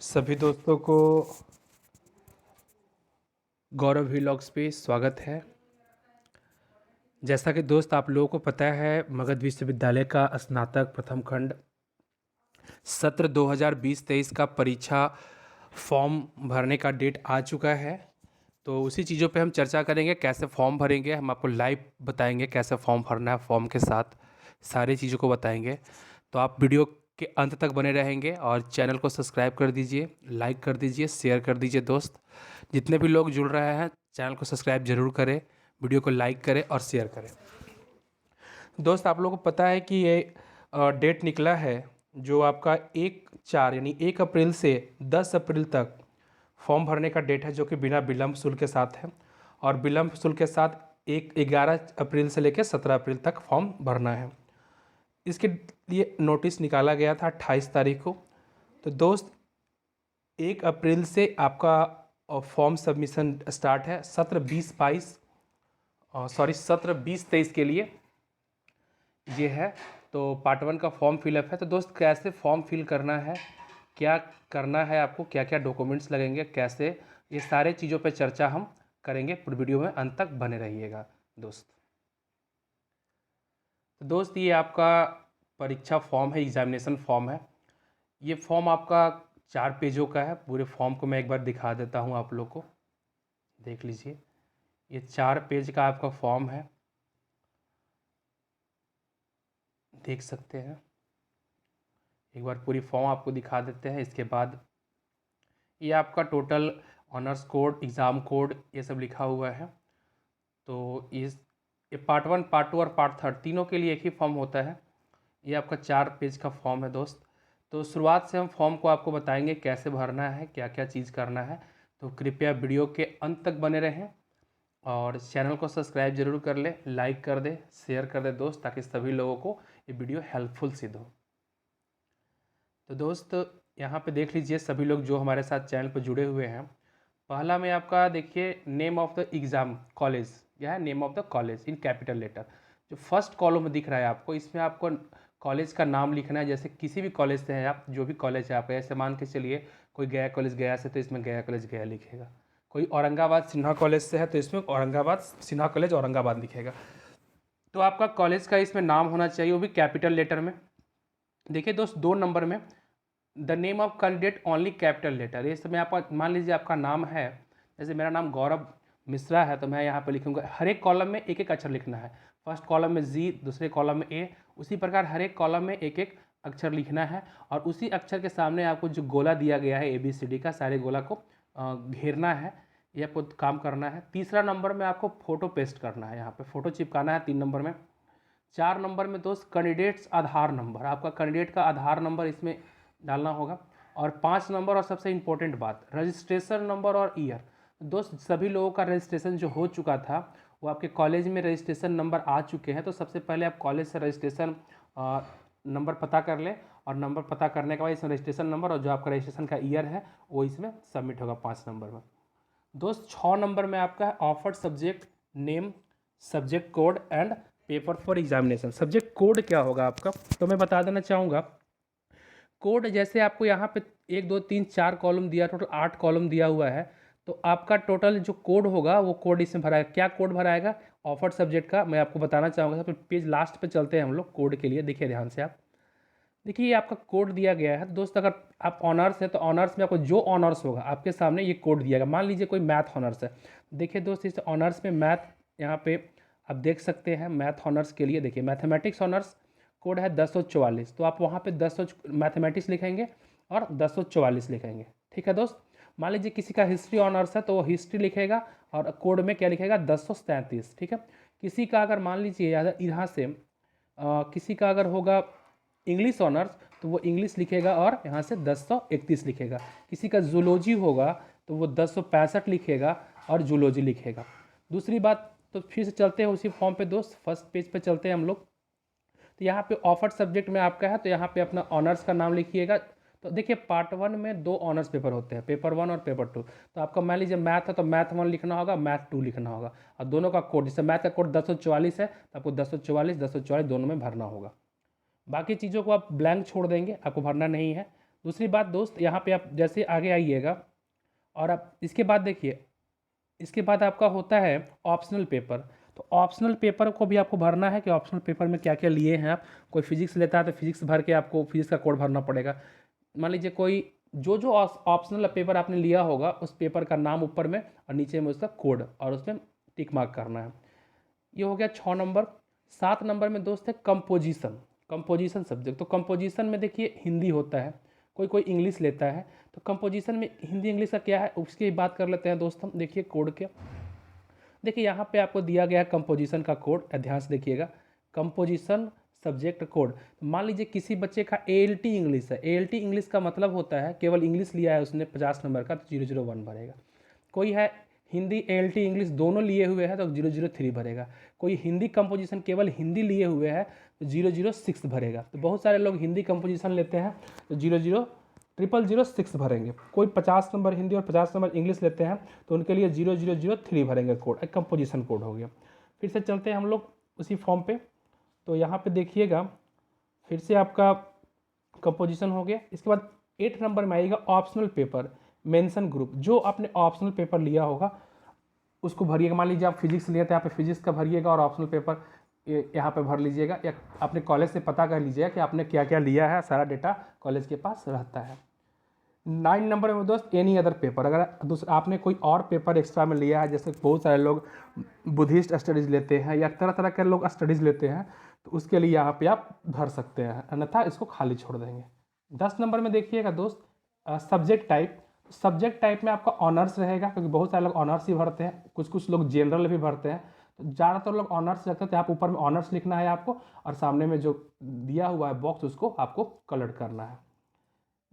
सभी दोस्तों को गौरव व्लॉग्स पे स्वागत है। जैसा कि दोस्त आप लोगों को पता है, मगध विश्वविद्यालय का स्नातक प्रथम खंड सत्र 2020-23 का परीक्षा फॉर्म भरने का डेट आ चुका है। तो उसी चीज़ों पे हम चर्चा करेंगे, कैसे फॉर्म भरेंगे। हम आपको लाइव बताएंगे कैसे फॉर्म भरना है, फॉर्म के साथ सारी चीज़ों को बताएंगे। तो आप वीडियो के अंत तक बने रहेंगे और चैनल को सब्सक्राइब कर दीजिए, लाइक कर दीजिए, शेयर कर दीजिए। दोस्त जितने भी लोग जुड़ रहे हैं, चैनल को सब्सक्राइब जरूर करें, वीडियो को लाइक करें और शेयर करें। दोस्त आप लोगों को पता है कि ये डेट निकला है जो आपका 1/4 यानी 1 अप्रैल से 10 अप्रैल तक फॉर्म भरने का डेट है, जो कि बिना विलम्ब शुल्क के साथ है। और विलम्ब शुल्क के साथ 11 अप्रैल से लेकर 17 अप्रैल तक फॉर्म भरना है। इसके लिए नोटिस निकाला गया था 28 तारीख को। तो दोस्त 1 अप्रैल से आपका फॉर्म सबमिशन स्टार्ट है। सत्र 20-23 के लिए ये है। तो पार्ट 1 का फॉर्म फिलअप है। तो दोस्त कैसे फॉर्म फिल करना है, क्या करना है आपको, क्या क्या डॉक्यूमेंट्स लगेंगे, कैसे, ये सारे चीज़ों पे चर्चा हम करेंगे। पूरी वीडियो में अंत तक बने रहिएगा दोस्त। तो दोस्त ये आपका परीक्षा फॉर्म है, एग्जामिनेशन फॉर्म है। ये फॉर्म आपका 4 पेजों का है। पूरे फॉर्म को मैं एक बार दिखा देता हूँ आप लोग को, देख लीजिए। ये 4 पेज का आपका फॉर्म है, देख सकते हैं। एक बार पूरी फॉर्म आपको दिखा देते हैं। इसके बाद ये आपका total honours code, exam code, ये सब लिखा हुआ है। तो ये पार्ट 1, पार्ट 2 और पार्ट 3 तीनों के लिए एक ही फॉर्म होता है। ये आपका 4 पेज का फॉर्म है दोस्त। तो शुरुआत से हम फॉर्म को आपको बताएंगे कैसे भरना है, क्या क्या चीज़ करना है। तो कृपया वीडियो के अंत तक बने रहें और चैनल को सब्सक्राइब जरूर कर ले, लाइक कर दे, शेयर कर दे दोस्त, ताकि सभी लोगों को ये वीडियो हेल्पफुल सिद्ध हो। तो दोस्त यहाँ पे देख लीजिए, सभी लोग जो हमारे साथ चैनल पर जुड़े हुए हैं। पहला में आपका देखिए, name of the exam college, यह है name of the college in capital letter. जो फर्स्ट कॉलम में दिख रहा है आपको, इसमें आपको कॉलेज का नाम लिखना है। जैसे किसी भी कॉलेज से हैं आप, जो भी कॉलेज है आपका, ऐसे मान के चलिए कोई गया कॉलेज गया से, तो इसमें गया कॉलेज गया लिखेगा। कोई औरंगाबाद सिन्हा कॉलेज से है तो इसमें औरंगाबाद सिन्हा कॉलेज औरंगाबाद लिखेगा। तो आपका कॉलेज का इसमें नाम होना चाहिए, वो भी कैपिटल लेटर में। देखिए दोस्त, 2 नंबर में the name of candidate only capital letter. ये समय आपका मान लीजिए आपका नाम है, जैसे मेरा नाम गौरव मिश्रा है, तो मैं यहाँ पे लिखूँगा। हर एक कॉलम में एक एक अक्षर लिखना है। फर्स्ट कॉलम में जी, दूसरे कॉलम में ए, उसी प्रकार हर एक कॉलम में एक एक अक्षर लिखना है। और उसी अक्षर के सामने आपको जो गोला दिया गया है ABCD का, सारे गोला को घेरना है। ये आपको काम करना है। तीसरा नंबर में आपको फ़ोटो पेस्ट करना है, यहाँ पे फ़ोटो चिपकाना है 3 नंबर में। 4 नंबर में दोस्त कैंडिडेट्स आधार नंबर, आपका कैंडिडेट का आधार नंबर इसमें डालना होगा। और 5 नंबर, और सबसे इम्पोर्टेंट बात, रजिस्ट्रेशन नंबर और ईयर। दोस्त सभी लोगों का रजिस्ट्रेशन जो हो चुका था, वो आपके कॉलेज में रजिस्ट्रेशन नंबर आ चुके हैं। तो सबसे पहले आप कॉलेज से रजिस्ट्रेशन नंबर पता कर लें, और नंबर पता करने के बाद इसमें रजिस्ट्रेशन नंबर और जो आपका रजिस्ट्रेशन का ईयर है वो इसमें सबमिट होगा 5 नंबर में। दोस्त 6 नंबर में आपका है offered subject name, subject code and paper for examination. Subject code क्या होगा आपका, तो मैं बता देना चाहूँगा। कोड जैसे आपको यहाँ पे 1 2 3 4 कॉलम दिया, टोटल 8 कॉलम दिया हुआ है। तो आपका टोटल जो कोड होगा वो कोड इसमें भराएगा। क्या कोड भराएगा ऑफर्ड सब्जेक्ट का, मैं आपको बताना चाहूँगा। फिर पेज लास्ट पे चलते हैं हम लोग कोड के लिए। देखिए ध्यान से आप देखिए, ये आपका कोड दिया गया है दोस्त। अगर आप ऑनर्स है तो ऑनर्स में आपको जो ऑनर्स होगा आपके सामने ये कोड दिया गया। मान लीजिए कोई मैथ ऑनर्स है, देखिए दोस्त इस ऑनर्स में मैथ, यहाँ पे आप देख सकते हैं मैथ ऑनर्स के लिए। देखिए मैथमेटिक्स ऑनर्स कोड है 1044। तो आप वहाँ पे 10 मैथमेटिक्स लिखेंगे और 1044 लिखेंगे। ठीक है दोस्त। मान लीजिए किसी का हिस्ट्री ऑनर्स है तो वो हिस्ट्री लिखेगा और कोड में क्या लिखेगा 1037। ठीक है। किसी का अगर मान लीजिए यहाँ से किसी का अगर होगा इंग्लिश ऑनर्स तो वो इंग्लिश लिखेगा और यहाँ से 1031 लिखेगा। किसी का जूलॉजी होगा तो वो 1065 लिखेगा और जूलॉजी लिखेगा। दूसरी बात, तो फिर से चलते हैं उसी फॉर्म पे दोस्त, फर्स्ट पेज पे चलते हैं हम लोग। तो यहाँ पे ऑफर्ड सब्जेक्ट में आपका है, तो यहाँ पे अपना ऑनर्स का नाम लिखिएगा। तो देखिए पार्ट 1 में 2 ऑनर्स पेपर होते हैं, पेपर 1 और पेपर 2। तो आपका मान लीजिए मैथ है तो मैथ 1 लिखना होगा, मैथ 2 लिखना होगा। और दोनों का कोड, जैसे मैथ का कोड 1044 है तो आपको 1044 दोनों में भरना होगा। बाकी चीज़ों को आप ब्लैंक छोड़ देंगे, आपको भरना नहीं है। दूसरी बात दोस्त, यहाँ पे आप जैसे आगे आइएगा और आप इसके बाद देखिए, इसके बाद आपका होता है ऑप्शनल पेपर। तो ऑप्शनल पेपर को भी आपको भरना है कि ऑप्शनल पेपर में क्या क्या लिए हैं आप। कोई फिजिक्स लेता है तो फिजिक्स भर के आपको फिजिक्स का कोड भरना पड़ेगा। मान लीजिए कोई जो जो ऑप्शनल पेपर आपने लिया होगा उस पेपर का नाम ऊपर में और नीचे में उसका कोड और उसमें टिक मार्क करना है। ये हो गया 6 नंबर। 7 नंबर में दोस्त है कंपोजिशन। Composition subject. तो कंपोजिशन में देखिए हिंदी होता है, कोई कोई इंग्लिश लेता है। तो कंपोजिशन में हिंदी इंग्लिश का क्या है उसकी बात कर लेते हैं दोस्त हम। देखिए कोड के, देखिए यहाँ पे आपको दिया गया है कंपोजिशन का कोड, ध्यान से देखिएगा। Composition subject code. मान लीजिए किसी बच्चे का ALT इंग्लिश है। ALT इंग्लिश का मतलब होता है केवल इंग्लिश लिया है उसने 50 नंबर का, तो 001 भरेगा। कोई है हिंदी ALT इंग्लिश दोनों लिए हुए हैं तो 003 भरेगा। कोई हिंदी कंपोजिशन केवल हिंदी लिए हुए है तो 006 भरेगा। तो बहुत सारे लोग हिंदी कंपोजिशन लेते हैं तो 006 भरेंगे। कोई 50 नंबर हिंदी और 50 नंबर इंग्लिश लेते हैं तो उनके लिए 0003 भरेंगे कोड, एक कंपोजिशन कोड हो गया। फिर से चलते हैं हम लोग उसी फॉर्म पे। तो यहाँ पे देखिएगा फिर से आपका कंपोजिशन हो गया। इसके बाद 8 नंबर में आएगा ऑप्शनल पेपर, मेंशन ग्रुप। जो आपने ऑप्शनल पेपर लिया होगा उसको भरिएगा। मान लीजिए आप फिजिक्स लिए थे, यहाँ पे फिजिक्स का भरिएगा और ऑप्शनल पेपर यहाँ पे भर लीजिएगा, या अपने कॉलेज से पता कर लीजिएगा कि आपने क्या क्या लिया है। सारा डेटा कॉलेज के पास रहता है। 9 नंबर में दोस्त एनी अदर पेपर। अगर दूसरा आपने कोई और पेपर एक्स्ट्रा में लिया है, जैसे बहुत सारे लोग बुद्धिस्ट स्टडीज़ लेते हैं या तरह तरह के लोग स्टडीज़ लेते हैं, तो उसके लिए यहाँ पे आप भर सकते हैं, अन्यथा इसको खाली छोड़ देंगे। 10 नंबर में देखिएगा दोस्त सब्जेक्ट टाइप। सब्जेक्ट टाइप में आपका ऑनर्स रहेगा, क्योंकि बहुत सारे लोग ऑनर्स ही भरते हैं, कुछ कुछ लोग जनरल भी भरते हैं। तो ज़्यादातर लोग ऑनर्स रखते हैं, तो आप ऊपर में ऑनर्स लिखना है आपको, और सामने में जो दिया हुआ है बॉक्स उसको आपको कलर करना है।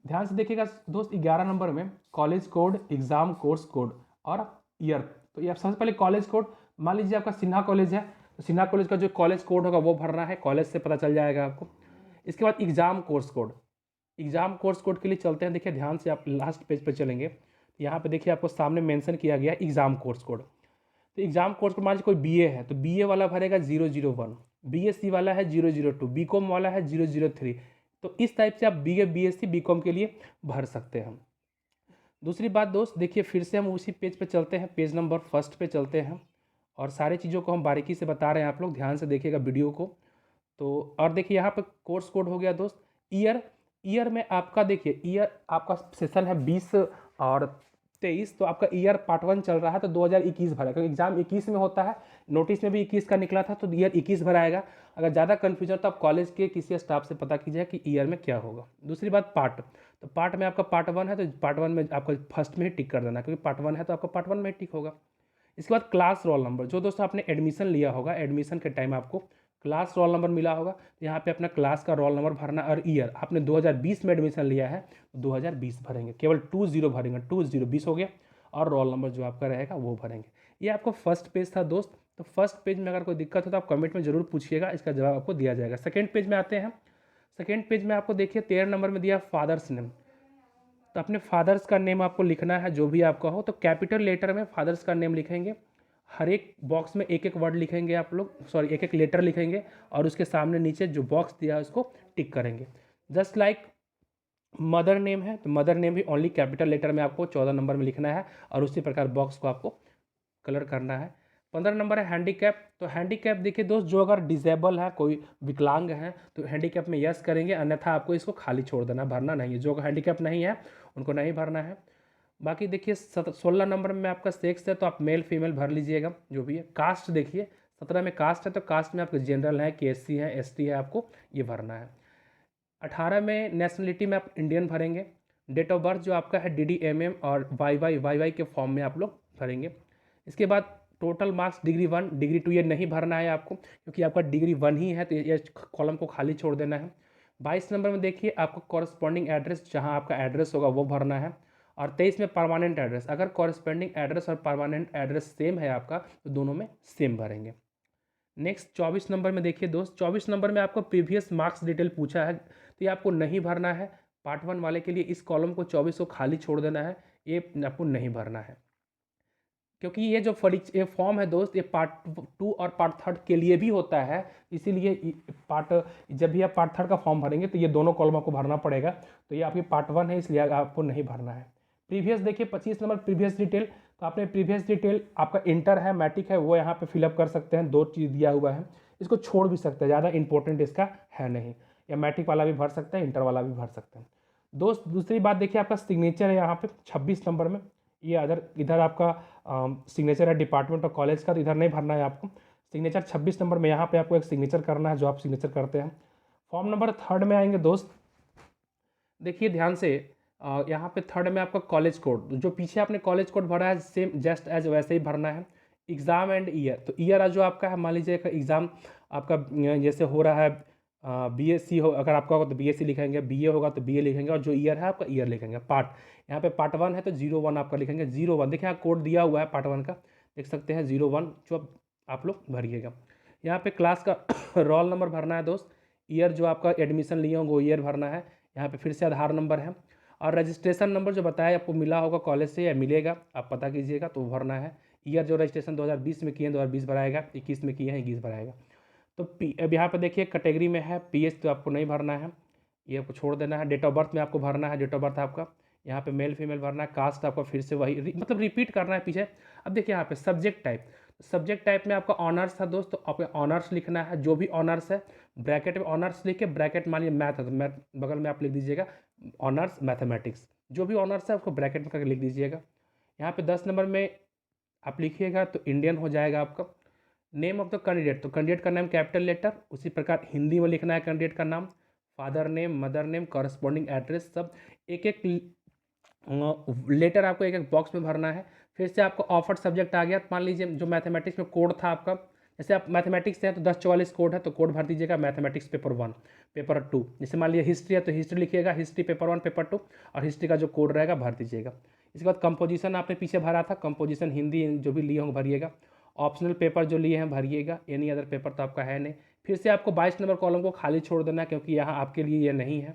ध्यान से देखिएगा दोस्त 11 नंबर में college code, exam course code और ईयर। तो ये सबसे पहले कॉलेज कोड। मान लीजिए आपका सिन्हा कॉलेज है तो सिन्हा कॉलेज का जो कॉलेज कोड होगा वो भरना है, कॉलेज से पता चल जाएगा आपको। इसके बाद exam course code. Exam course code के लिए चलते हैं, देखिए ध्यान से आप लास्ट पेज पर चलेंगे। यहाँ पे देखिए आपको सामने मेंशन किया गया एग्जाम कोर्स कोड। तो एग्जाम कोर्स कोड मान लीजिए कोई BA है तो BA वाला भरेगा 001, BSc वाला है 002, BCom वाला है 003। तो इस टाइप से आप BA BSc BCom के लिए भर सकते हैं। दूसरी बात दोस्त देखिए फिर से हम उसी पेज पे चलते हैं, पेज नंबर 1 पे चलते हैं और सारी चीज़ों को हम बारीकी से बता रहे हैं, आप लोग ध्यान से देखिएगा वीडियो को। तो और देखिए यहाँ पे कोर्स कोड हो गया दोस्त। ईयर, ईयर में आपका देखिए ईयर आपका सेशन है 20 और 23, तो आपका ईयर पार्ट 1 चल रहा है तो 2021 भरा, क्योंकि एग्जाम 21 में होता है, नोटिस में भी 21 का निकला था तो ईयर 21 भराएगा। अगर ज़्यादा कन्फ्यूजन तो आप कॉलेज के किसी स्टाफ से पता कीजिए कि ईयर में क्या होगा। दूसरी बात पार्ट, तो पार्ट में आपका पार्ट 1 है तो पार्ट 1 में आपको फर्स्ट में ही टिक कर देना, क्योंकि पार्ट 1 है तो आपका पार्ट 1 में ही टिक होगा। इसके बाद क्लास रोल नंबर। जो दोस्तों आपने एडमिशन लिया होगा, एडमिशन के टाइम आपको क्लास रोल नंबर मिला होगा, तो यहाँ पे अपना क्लास का रोल नंबर भरना। और ईयर आपने 2020 में एडमिशन लिया है तो 2020 भरेंगे, केवल 20 भरेंगे, 20 हो गया, और रोल नंबर जो आपका रहेगा वो भरेंगे। ये आपको फर्स्ट पेज था दोस्त। तो फर्स्ट पेज में अगर कोई दिक्कत हो तो आप कमेंट में जरूर पूछिएगा, इसका जवाब आपको दिया जाएगा। सेकेंड पेज में आते हैं। सेकेंड पेज में आपको देखिए 13 नंबर में दिया फादर्स नेम। तो अपने फादर्स का नेम आपको लिखना है, जो भी आपका हो। तो कैपिटल लेटर में फादर्स का नेम लिखेंगे, हर एक बॉक्स में एक एक वर्ड लिखेंगे आप लोग, सॉरी एक एक लेटर लिखेंगे, और उसके सामने नीचे जो बॉक्स दिया है उसको टिक करेंगे। जस्ट लाइक मदर नेम है तो मदर नेम भी ओनली कैपिटल लेटर में आपको 14 नंबर में लिखना है, और उसी प्रकार बॉक्स को आपको कलर करना है। 15 नंबर है हैंडीकैप। तो हैंडीकैप देखिए दोस्त, जो अगर डिसेबल है, कोई विकलांग है, तो हैंडीकैप में यस करेंगे, अन्यथा आपको इसको खाली छोड़ देना, भरना नहीं है। जो हैंडीकैप नहीं है उनको नहीं भरना है। बाकी देखिए 16 नंबर में आपका सेक्स है तो आप मेल फीमेल भर लीजिएगा जो भी है। कास्ट देखिए 17 में कास्ट है तो कास्ट में आपके जनरल है, KSC है, ST है, आपको ये भरना है। 18 में नेशनलिटी में आप इंडियन भरेंगे। डेट ऑफ बर्थ जो आपका है DD और YY के फॉर्म में आप लोग भरेंगे। इसके बाद टोटल मार्क्स डिग्री 1 डिग्री 2 ये नहीं भरना है आपको, क्योंकि आपका डिग्री 1 ही है तो ये कॉलम को खाली छोड़ देना है। 22 नंबर में देखिए आपको कॉरस्पॉन्डिंग एड्रेस, जहाँ आपका एड्रेस होगा वो भरना है। और 23 में परमानेंट एड्रेस, अगर कॉरस्पॉन्डिंग एड्रेस और परमानेंट एड्रेस सेम है आपका तो दोनों में सेम भरेंगे। नेक्स्ट 24 नंबर में देखिए दोस्त, 24 नंबर में आपको प्रीवियस मार्क्स डिटेल पूछा है तो ये आपको नहीं भरना है। पार्ट 1 वाले के लिए इस कॉलम को 24 को खाली छोड़ देना है, ये आपको नहीं भरना है। क्योंकि ये जो ये फॉर्म है दोस्त, ये पार्ट 2 और पार्ट 3 के लिए भी होता है, इसीलिए जब भी आप पार्ट 3 का फॉर्म भरेंगे तो ये दोनों कॉलम आपको भरना पड़ेगा। तो ये आपकी पार्ट 1 है, इसलिए आपको नहीं भरना है। प्रीवियस देखिए 25 नंबर प्रीवियस डिटेल, तो आपने प्रीवियस डिटेल आपका इंटर है मैट्रिक है वो यहाँ पे फिलअप कर सकते हैं, 2 चीज़ दिया हुआ है, इसको छोड़ भी सकते हैं, ज़्यादा इंपॉर्टेंट इसका है नहीं, या मैट्रिक वाला भी भर सकते हैं, इंटर वाला भी भर सकते हैं। दोस्त दूसरी बात देखिए, आपका सिग्नेचर है यहाँ पे 26 नंबर में, ये इधर आपका सिग्नेचर है डिपार्टमेंट और कॉलेज का, तो इधर नहीं भरना है आपको। सिग्नेचर 26 नंबर में यहाँ पे आपको एक सिग्नेचर करना है जो आप सिग्नेचर करते हैं। फॉर्म नंबर 3 में आएंगे दोस्त, देखिए ध्यान से, यहाँ पे 3 में आपका कॉलेज कोड, जो पीछे आपने कॉलेज कोड भरा है सेम जस्ट एज वैसे ही भरना है। एग्ज़ाम एंड ईयर, तो ईयर जो आपका है, मान लीजिए एग्ज़ाम आपका जैसे हो रहा है बीएससी हो, अगर आपका होगा तो बीएससी लिखेंगे, बीए होगा तो बीए लिखेंगे, और जो ईयर है आपका ईयर लिखेंगे। पार्ट यहाँ पे पार्ट 1 है तो 01 आपका लिखेंगे, 01 देखिए यहाँ कोड दिया हुआ है पार्ट 1 का, देख सकते हैं 01 जो आप लोग भरिएगा। यहाँ पे क्लास का रोल नंबर भरना है दोस्त, ईयर जो आपका एडमिशन लिए होंगे वो ईयर भरना है। यहाँ पे फिर से आधार नंबर है, और रजिस्ट्रेशन नंबर जो बताया आपको मिला होगा कॉलेज से या मिलेगा, आप पता कीजिएगा, तो भरना है। ईयर जो रजिस्ट्रेशन 2020 में किए हैं 2020 भराएगा, 21 में किए हैं 21 भराएगा। तो अब यहाँ पर देखिए कैटेगरी में है पीएच, तो आपको नहीं भरना है, ये आपको छोड़ देना है। डेट ऑफ बर्थ में आपको भरना है, डेट ऑफ बर्थ आपका यहाँ पे मेल फीमेल भरना है। कास्ट आपका फिर से वही मतलब रिपीट करना है पीछे। अब देखिए यहाँ पे सब्जेक्ट टाइप, सब्जेक्ट टाइप में आपका ऑनर्स था दोस्त, तो आपको ऑनर्स लिखना है, जो भी ऑनर्स है ब्रैकेट में ऑनर्स लिख के, ब्रैकेट मान लीजिए मैथ है तो मैथ बगल में आप लिख दीजिएगा ऑनर्स मैथमेटिक्स, जो भी ऑनर्स है उसको ब्रैकेट में करके लिख दीजिएगा। यहाँ पे 10 नंबर में आप लिखिएगा तो इंडियन हो जाएगा आपका। नेम ऑफ द कैंडिडेट, तो कैंडिडेट का नाम कैपिटल लेटर, उसी प्रकार हिंदी में लिखना है कैंडिडेट का नाम, father name mother name corresponding address, सब एक एक लेटर आपको एक एक बॉक्स में भरना है। फिर से आपको ऑफर्ड सब्जेक्ट आ गया, मान लीजिए जो मैथमेटिक्स में कोड था आपका, जैसे आप मैथमेटिक्स से हैं तो 1044 कोड है, तो कोड भर दीजिएगा मैथमेटिक्स पेपर 1 पेपर 2। जैसे मान लीजिए हिस्ट्री है तो हिस्ट्री लिखिएगा, हिस्ट्री पेपर 1 पेपर 2, और हिस्ट्री का जो कोड रहेगा भर दीजिएगा। इसके बाद कंपोजिशन आपने पीछे भरा था, कंपोजिशन हिंदी जो भी लिए होंगे भरिएगा। ऑप्शनल पेपर जो लिए हैं भरिएगा, एनी अदर पेपर तो आपका है नहीं। फिर से आपको 22 नंबर कॉलम को खाली छोड़ देना है, क्योंकि यहाँ आपके लिए ये नहीं है।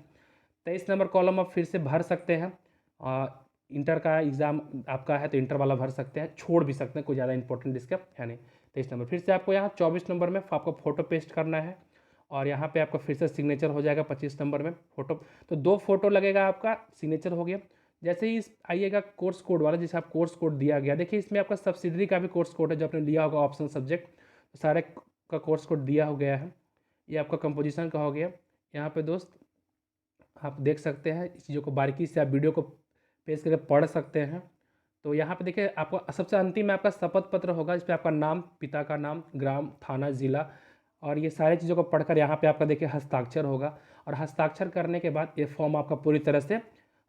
23 नंबर कॉलम आप फिर से भर सकते हैं, इंटर का एग्ज़ाम आपका है तो इंटर वाला भर सकते हैं, छोड़ भी सकते हैं, कोई ज़्यादा इंपॉर्टेंट इसका है नहीं। 23 नंबर फिर से आपको यहाँ 24 नंबर में आपको फ़ोटो पेस्ट करना है, और यहाँ पे आपका फिर से सिग्नेचर हो जाएगा 25 नंबर में फ़ोटो, तो 2 फोटो लगेगा, आपका सिग्नेचर हो गया। जैसे ही आइएगा कोर्स कोड वाला, जैसे आप कोर्स कोड दिया गया, देखिए इसमें आपका सब्सिडरी का भी कोर्स कोड है जो आपने लिया होगा ऑप्शनल सब्जेक्ट, तो सारे का कोर्स कोड दिया हो गया है। ये आपका कंपोजिशन का हो गया। यहाँ पे दोस्त आप देख सकते हैं, इस चीज़ों को बारीकी से आप वीडियो को पेश करके पढ़ सकते हैं। तो यहाँ पे देखिए आपको सबसे अंतिम में आपका शपथ पत्र होगा, इस पर आपका नाम, पिता का नाम, ग्राम, थाना, ज़िला, और ये सारी चीज़ों को पढ़कर यहाँ पे आपका देखिए हस्ताक्षर होगा, और हस्ताक्षर करने के बाद ये फॉर्म आपका पूरी तरह से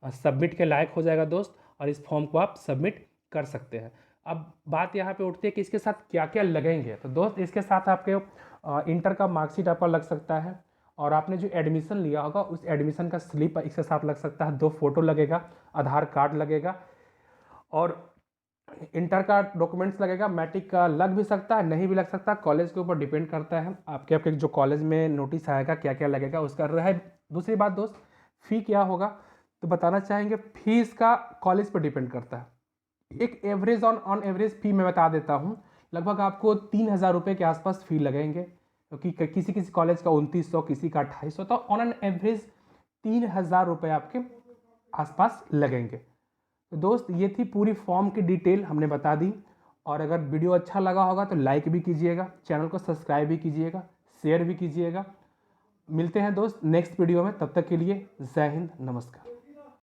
सबमिट के लायक हो जाएगा दोस्त, और इस फॉर्म को आप सबमिट कर सकते हैं। अब बात यहाँ पे उठती है कि इसके साथ क्या क्या लगेंगे, तो दोस्त इसके साथ आपके इंटर का मार्कशीट आपका लग सकता है, और आपने जो एडमिशन लिया होगा उस एडमिशन का स्लिप इसके साथ लग सकता है, 2 फोटो लगेगा, आधार कार्ड लगेगा, और इंटर का डॉक्यूमेंट्स लगेगा। मैट्रिक का लग भी सकता है, नहीं भी लग सकता, कॉलेज के ऊपर डिपेंड करता है, आपके जो कॉलेज में नोटिस आएगा क्या क्या लगेगा उसका रहे। दूसरी बात दोस्त, फ़ी क्या होगा, तो बताना चाहेंगे फीस का कॉलेज पर डिपेंड करता है। एक एवरेज ऑन एवरेज फ़ी मैं बता देता हूँ, लगभग आपको 3000 रुपये के आसपास फ़ी लगेंगे, क्योंकि किसी किसी कॉलेज का 2900, किसी का 2800, तो ऑन एन एवरेज 3000 रुपये आपके आसपास लगेंगे। तो दोस्त ये थी पूरी फॉर्म की डिटेल हमने बता दी, और अगर वीडियो अच्छा लगा होगा तो लाइक भी कीजिएगा, चैनल को सब्सक्राइब भी कीजिएगा, शेयर भी कीजिएगा। मिलते हैं दोस्त नेक्स्ट वीडियो में, तब तक के लिए जय हिंद, नमस्कार।